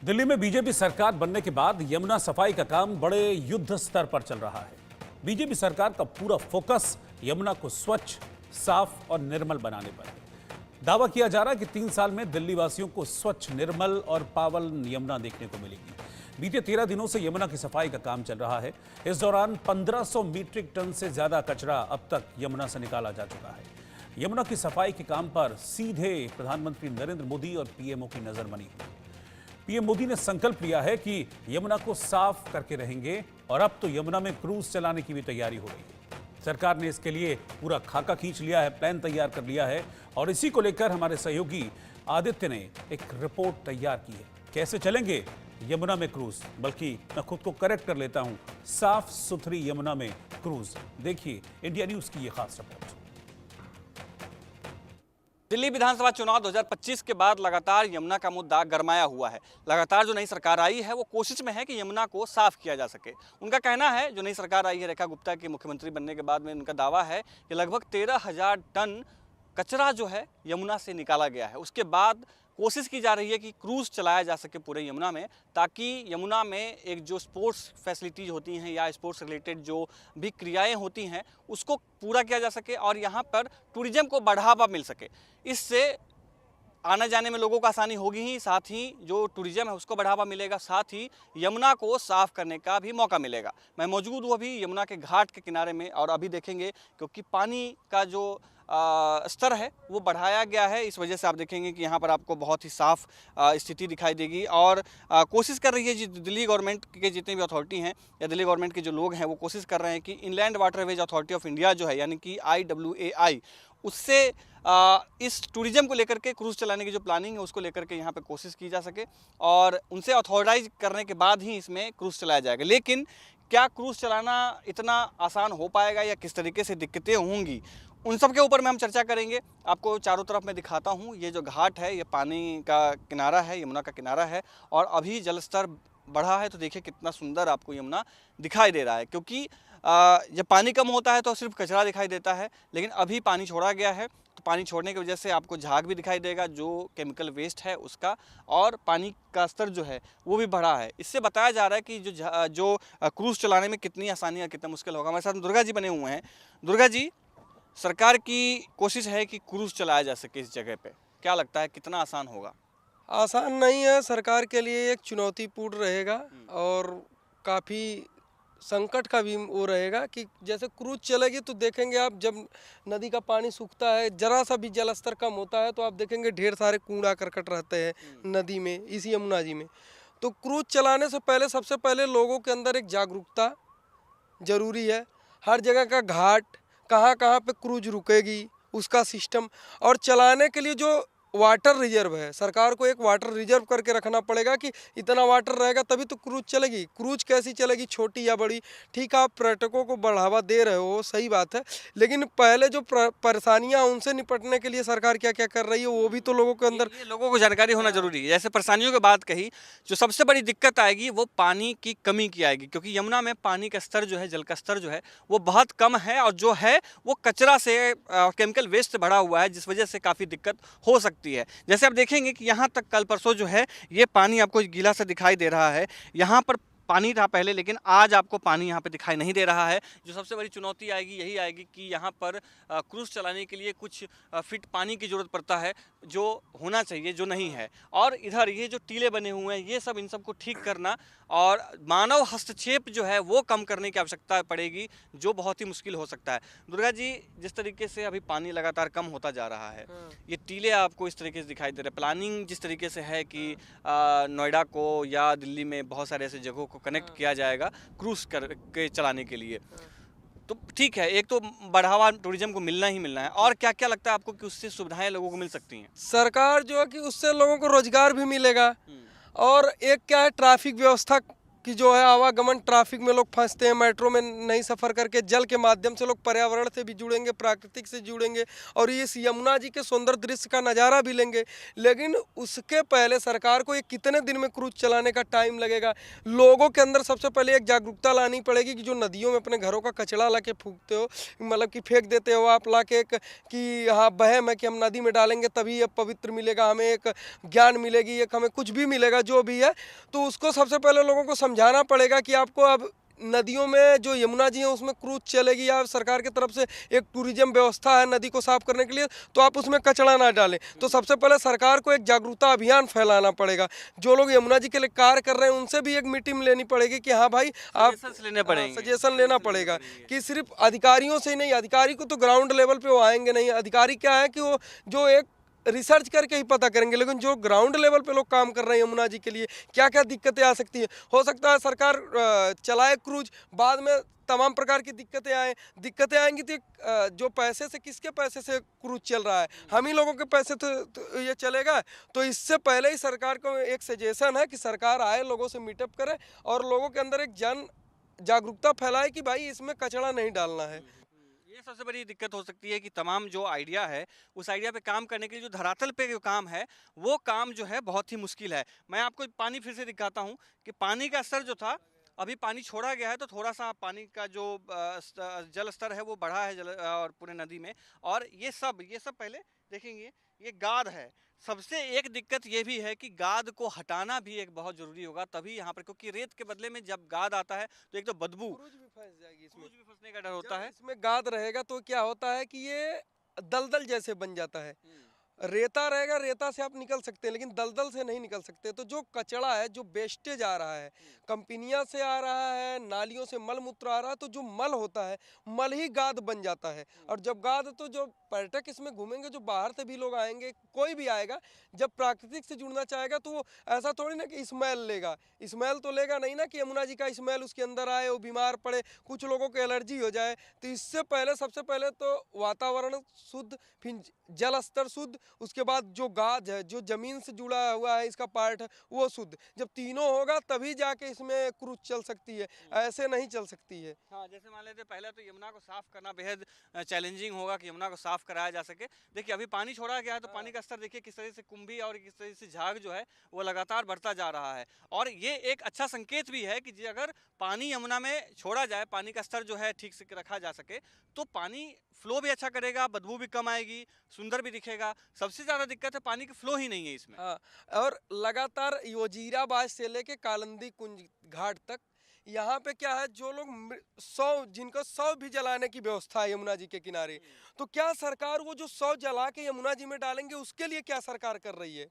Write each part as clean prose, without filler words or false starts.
दिल्ली में बीजेपी सरकार बनने के बाद यमुना सफाई का काम बड़े युद्ध स्तर पर चल रहा है। बीजेपी सरकार का पूरा फोकस यमुना को स्वच्छ, साफ और निर्मल बनाने पर है। दावा किया जा रहा है कि 3 साल में दिल्ली वासियों को स्वच्छ, निर्मल और पावल यमुना देखने को मिलेगी। बीते 13 दिनों से यमुना की सफाई का काम चल रहा है। इस दौरान 1500 मीट्रिक टन से ज्यादा कचरा अब तक यमुना से निकाला जा चुका है। यमुना की सफाई के काम पर सीधे प्रधानमंत्री नरेंद्र मोदी और पीएमओ की नजर बनी हुई है। पीएम मोदी ने संकल्प लिया है कि यमुना को साफ करके रहेंगे और अब तो यमुना में क्रूज चलाने की भी तैयारी हो रही है। सरकार ने इसके लिए पूरा खाका खींच लिया है, प्लान तैयार कर लिया है और इसी को लेकर हमारे सहयोगी आदित्य ने एक रिपोर्ट तैयार की है। कैसे चलेंगे यमुना में क्रूज, बल्कि मैं खुद को करेक्ट कर लेता हूं, साफ सुथरी यमुना में क्रूज। देखिए इंडिया न्यूज की यह खास रिपोर्ट। दिल्ली विधानसभा चुनाव 2025 के बाद लगातार यमुना का मुद्दा गरमाया हुआ है। लगातार जो नई सरकार आई है वो कोशिश में है कि यमुना को साफ किया जा सके। उनका कहना है, जो नई सरकार आई है रेखा गुप्ता के मुख्यमंत्री बनने के बाद में उनका दावा है कि लगभग 13,000 टन कचरा जो है यमुना से निकाला गया है। उसके बाद कोशिश की जा रही है कि क्रूज चलाया जा सके पूरे यमुना में, ताकि यमुना में एक जो स्पोर्ट्स फैसिलिटीज़ होती हैं या स्पोर्ट्स रिलेटेड जो भी क्रियाएं होती हैं उसको पूरा किया जा सके और यहाँ पर टूरिज्म को बढ़ावा मिल सके। इससे आने जाने में लोगों को आसानी होगी ही, साथ ही जो टूरिज्म है उसको बढ़ावा मिलेगा, साथ ही यमुना को साफ करने का भी मौका मिलेगा। मैं मौजूद हूँ अभी यमुना के घाट के किनारे में और अभी देखेंगे क्योंकि पानी का जो स्तर है वो बढ़ाया गया है। इस वजह से आप देखेंगे कि यहाँ पर आपको बहुत ही साफ स्थिति दिखाई देगी और कोशिश कर रही है दिल्ली गवर्नमेंट के जितने भी अथॉरिटी हैं या दिल्ली गवर्नमेंट के जो लोग हैं वो कोशिश कर रहे हैं कि inland waterways authority of India जो है यानी कि IWAI उससे इस टूरिज्म को लेकर के क्रूज चलाने की जो प्लानिंग है उसको लेकर के यहाँ पे कोशिश की जा सके और उनसे अथॉराइज करने के बाद ही इसमें क्रूज चलाया जाएगा। लेकिन क्या क्रूज चलाना इतना आसान हो पाएगा या किस तरीके से दिक्कतें होंगी, उन सब के ऊपर में हम चर्चा करेंगे। आपको चारों तरफ मैं दिखाता हूँ, ये जो घाट है ये पानी का किनारा है, यमुना का किनारा है और अभी जलस्तर बढ़ा है तो देखिए कितना सुंदर आपको यमुना दिखाई दे रहा है। क्योंकि जब पानी कम होता है तो सिर्फ कचरा दिखाई देता है, लेकिन अभी पानी छोड़ा गया है तो पानी छोड़ने की वजह से आपको झाग भी दिखाई देगा जो केमिकल वेस्ट है उसका, और पानी का स्तर जो है वो भी बढ़ा है। इससे बताया जा रहा है कि जो क्रूज चलाने में कितनी आसानी और कितना मुश्किल होगा। हमारे साथ दुर्गा जी बने हुए हैं। दुर्गा जी, सरकार की कोशिश है कि क्रूज चलाया जा सके इस जगह पे, क्या लगता है कितना आसान होगा? आसान नहीं है, सरकार के लिए एक चुनौतीपूर्ण रहेगा और काफ़ी संकट का भी वो रहेगा कि जैसे क्रूज चलेगी तो देखेंगे आप, जब नदी का पानी सूखता है, जरा सा भी जलस्तर कम होता है तो आप देखेंगे ढेर सारे कूड़ा करकट रहते हैं नदी में, इसी यमुना जी में। तो क्रूज चलाने से पहले सबसे पहले लोगों के अंदर एक जागरूकता ज़रूरी है। हर जगह का घाट, कहाँ कहाँ पे क्रूज रुकेगी उसका सिस्टम, और चलाने के लिए जो वाटर रिजर्व है, सरकार को एक वाटर रिजर्व करके रखना पड़ेगा कि इतना वाटर रहेगा तभी तो क्रूज चलेगी। क्रूज कैसी चलेगी, छोटी या बड़ी? ठीक है, आप पर्यटकों को बढ़ावा दे रहे हो, सही बात है, लेकिन पहले जो परेशानियां उनसे निपटने के लिए सरकार क्या क्या कर रही है वो भी तो लोगों के अंदर, लोगों को जानकारी होना जरूरी है। जैसे परेशानियों की बात कही, जो सबसे बड़ी दिक्कत आएगी वो पानी की कमी की आएगी, क्योंकि यमुना में पानी का स्तर जो है, जल का स्तर जो है वो बहुत कम है और जो है वो कचरा से, केमिकल वेस्ट से भरा हुआ है, जिस वजह से काफ़ी दिक्कत हो सकती है। जैसे आप देखेंगे कि यहाँ तक कल परसों जो है ये पानी आपको गीला सा दिखाई दे रहा है। यहाँ पर पानी था पहले, लेकिन आज आपको पानी यहाँ पे दिखाई नहीं दे रहा है। जो सबसे बड़ी चुनौती आएगी यही आएगी कि यहाँ पर क्रूज चलाने के लिए कुछ फिट पानी की ज़रूरत पड़ता है, जो होना चाहिए, जो नहीं है। और इधर ये जो टीले बने हुए हैं ये सब, इन सब को ठीक करना और मानव हस्तक्षेप जो है वो कम करने की आवश्यकता पड़ेगी, जो बहुत ही मुश्किल हो सकता है। दुर्गा जी, जिस तरीके से अभी पानी लगातार कम होता जा रहा है, ये टीले आपको इस तरीके से दिखाई दे रहे हैं, प्लानिंग जिस तरीके से है कि नोएडा को या दिल्ली में बहुत सारे ऐसे जगहों को कनेक्ट किया जाएगा क्रूज करके चलाने के लिए, तो ठीक है, एक तो बढ़ावा टूरिज्म को मिलना ही मिलना है। और क्या क्या लगता है आपको कि उससे सुविधाएं लोगों को मिल सकती हैं? सरकार जो है कि उससे लोगों को रोजगार भी मिलेगा और एक क्या है, ट्रैफिक व्यवस्था कि जो है आवागमन ट्रैफिक में लोग फंसते हैं, मेट्रो में नहीं सफ़र करके जल के माध्यम से लोग पर्यावरण से भी जुड़ेंगे, प्राकृतिक से जुड़ेंगे और इस यमुना जी के सुंदर दृश्य का नज़ारा भी लेंगे। लेकिन उसके पहले सरकार को ये कितने दिन में क्रूज चलाने का टाइम लगेगा। लोगों के अंदर सबसे पहले एक जागरूकता लानी पड़ेगी कि जो नदियों में अपने घरों का कचरा ला के फूकते हो, मतलब कि फेंक देते हो आप ला के, कि हाँ वहम है कि हम नदी में डालेंगे तभी ये पवित्र मिलेगा, हमें एक ज्ञान मिलेगी, एक हमें कुछ भी मिलेगा जो भी है, तो उसको सबसे पहले लोगों को समझाना पड़ेगा कि आपको अब नदियों में जो यमुना जी है उसमें क्रूज चलेगी या सरकार की तरफ से एक टूरिज्म व्यवस्था है नदी को साफ करने के लिए, तो आप उसमें कचरा ना डालें। तो सबसे पहले सरकार को एक जागरूकता अभियान फैलाना पड़ेगा। जो लोग यमुना जी के लिए कार्य कर रहे हैं उनसे भी एक मीटिंग लेनी पड़ेगी कि हाँ भाई आप सजेशन लेना पड़ेगा कि सिर्फ अधिकारियों से ही नहीं, अधिकारी को तो ग्राउंड लेवल पे वो आएंगे नहीं। अधिकारी क्या है कि वो जो एक रिसर्च करके ही पता करेंगे, लेकिन जो ग्राउंड लेवल पे लोग काम कर रहे हैं यमुना जी के लिए क्या क्या दिक्कतें आ सकती हैं। हो सकता है सरकार चलाए क्रूज, बाद में तमाम प्रकार की दिक्कतें आएंगी तो जो पैसे से, किसके पैसे से क्रूज चल रहा है, हम ही लोगों के पैसे तो ये चलेगा। तो इससे पहले ही सरकार को एक सजेशन है कि सरकार आए, लोगों से मीटअप करे और लोगों के अंदर एक जन जागरूकता फैलाए कि भाई इसमें कचरा नहीं डालना है। ये सबसे बड़ी दिक्कत हो सकती है कि तमाम जो आइडिया है उस आइडिया पे काम करने के लिए जो धरातल पे जो काम है वो काम जो है बहुत ही मुश्किल है। मैं आपको पानी फिर से दिखाता हूँ कि पानी का स्तर जो था, अभी पानी छोड़ा गया है तो थोड़ा सा पानी का जो जल स्तर है वो बढ़ा है और पूरे नदी में। और ये सब पहले देखेंगे, ये गाद है। सबसे एक दिक्कत ये भी है कि गाद को हटाना भी एक बहुत जरूरी होगा तभी यहाँ पर, क्योंकि रेत के बदले में जब गाद आता है तो एक तो बदबू, क्रूज भी फंस जाएगी, इसमें भी फंसने का डर होता है। इसमें गाद रहेगा तो क्या होता है कि ये दलदल जैसे बन जाता है। रेता रहेगा, रेता से आप निकल सकते हैं लेकिन दलदल से नहीं निकल सकते। तो जो कचरा है, जो वेस्टेज आ रहा है, कंपनियां से आ रहा है, नालियों से मल मूत्र आ रहा है, तो जो मल होता है, मल ही गाद बन जाता है। और जब गाद, तो जो पर्यटक इसमें घूमेंगे, जो बाहर से भी लोग आएंगे, कोई भी आएगा, जब प्राकृतिक से जुड़ना चाहेगा तो वो ऐसा थोड़ी ना कि स्मेल लेगा। स्मेल तो लेगा नहीं ना कि यमुना जी का स्मेल उसके अंदर आए, वो बीमार पड़े, कुछ लोगों को एलर्जी हो जाए। तो इससे पहले, सबसे पहले तो वातावरण शुद्ध, फिर जल स्तर शुद्ध, उसके बाद जो गाद है, जो जमीन से जुड़ा हुआ है इसका पार्ट है, वो शुद्ध। जब तीनों होगा तभी जाके इसमें क्रूज चल सकती है, ऐसे नहीं चल सकती है। हाँ, जैसे मान लेते पहले तो यमुना को साफ करना बेहद चैलेंजिंग होगा कि यमुना को साफ कराया जा सके। देखिए अभी पानी छोड़ा गया है तो पानी का स्तर देखिए किस तरह से कुंभी और किस तरह से झाग जो है वो लगातार बढ़ता जा रहा है। और ये एक अच्छा संकेत भी है कि अगर पानी यमुना में छोड़ा जाए, पानी का स्तर जो है ठीक से रखा जा सके, तो पानी फ्लो भी अच्छा करेगा, बदबू भी कम आएगी, सुंदर भी दिखेगा। सबसे ज़्यादा दिक्कत है पानी की फ्लो ही नहीं है इसमें। हाँ, और लगातार वजीराबाद से लेके कालिंदी कुंज घाट तक यहाँ पे क्या है, जो लोग 100, जिनको 100 भी जलाने की व्यवस्था है यमुना जी के किनारे, तो क्या सरकार वो जो 100 जला के यमुना जी में डालेंगे उसके लिए क्या सरकार कर रही है?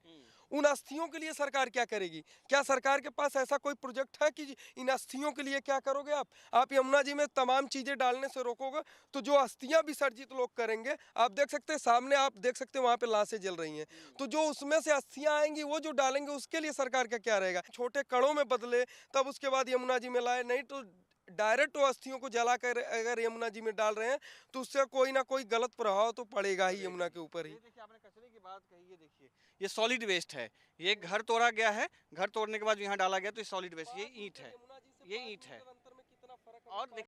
उन अस्थियों के लिए सरकार क्या करेगी? क्या सरकार के पास ऐसा कोई प्रोजेक्ट है कि इन अस्थियों के लिए क्या करोगे आप यमुना जी में तमाम चीजें डालने से रोकोगे तो जो अस्थियां विसर्जित लोग करेंगे, आप देख सकते हैं सामने, आप देख सकते हैं वहां पे लाशें जल रही हैं, तो जो उसमें से अस्थियां आएंगी वो जो डालेंगे उसके लिए सरकार का क्या रहेगा? छोटे कणों में बदले तब उसके बाद यमुना जी में लाए, नहीं तो डायरेक्ट वो अस्थियों को जला कर अगर यमुना जी में डाल रहे हैं तो उससे कोई ना कोई गलत प्रभाव तो पड़ेगा ही यमुना के ऊपर ही। देखिए आपने कचरे की बात कही है, देखिए ये सॉलिड वेस्ट है, ये घर तोड़ा गया है, घर तोड़ने के बाद यहाँ डाला गया तो ये सॉलिड वेस्ट, ये ईंट है, ये ईंट है। और